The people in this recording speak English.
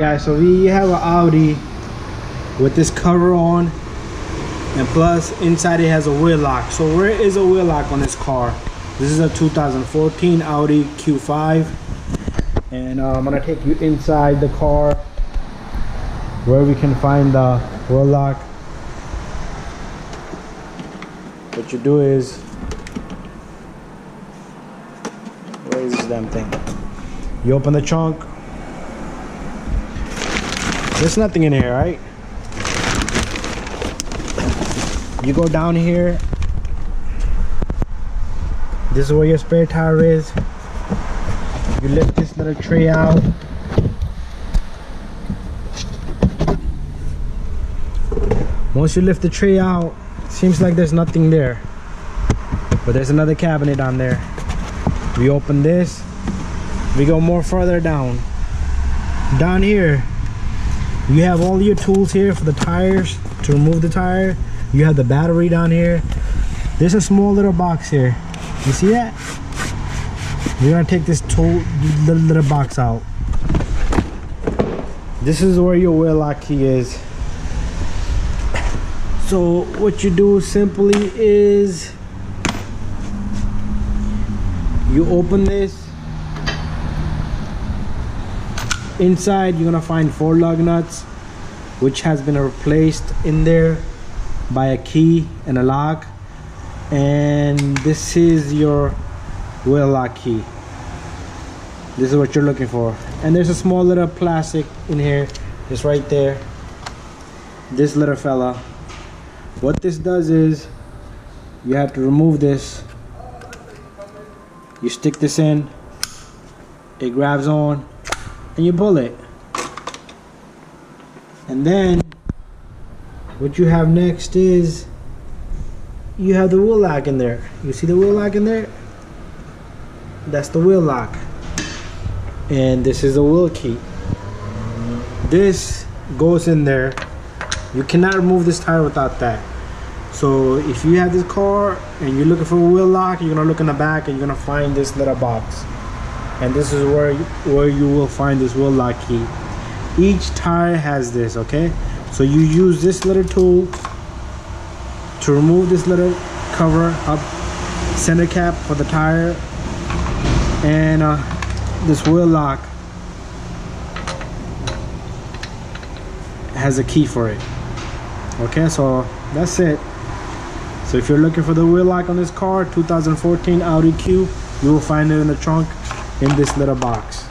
Yeah, so we have an Audi with this cover on, and plus inside it has a wheel lock. So where is a wheel lock on this car? This is a 2014 Audi Q5, and I'm gonna take you inside the car where we can find the wheel lock. What you do is, where is this damn thing? You open the trunk. There's nothing in here, right? You go down here. This is where your spare tire is. You lift this little tray out. Once you lift the tray out, seems like there's nothing there, but there's another cabinet on there. We open this. We go more further down. Down here, you have all your tools here for the tires, to remove the tire. You have the battery down here. There's a small little box here. You see that? We're gonna take this little box out. This is where your wheel lock key is. So what you do simply is you open this. Inside you're gonna find 4 lug nuts, which has been replaced in there by a key and a lock, and this is your wheel lock key. This is what you're looking for. And there's a small little plastic in here, just right there, this little fella. What this does is you have to remove this. You stick this in, it grabs on, and you pull it. And then what you have next is you have the wheel lock in there. You see the wheel lock in there? That's the wheel lock. And this is the wheel key. This goes in there. You cannot remove this tire without that. So if you have this car and you're looking for a wheel lock, you're gonna look in the back and you're gonna find this little box. And this is where you will find this wheel lock key. Each tire has this, okay? So you use this little tool to remove this little cover up, center cap for the tire, and this wheel lock has a key for it. Okay, so that's it. So if you're looking for the wheel lock on this car, 2014 Audi Q, you will find it in the trunk in this little box.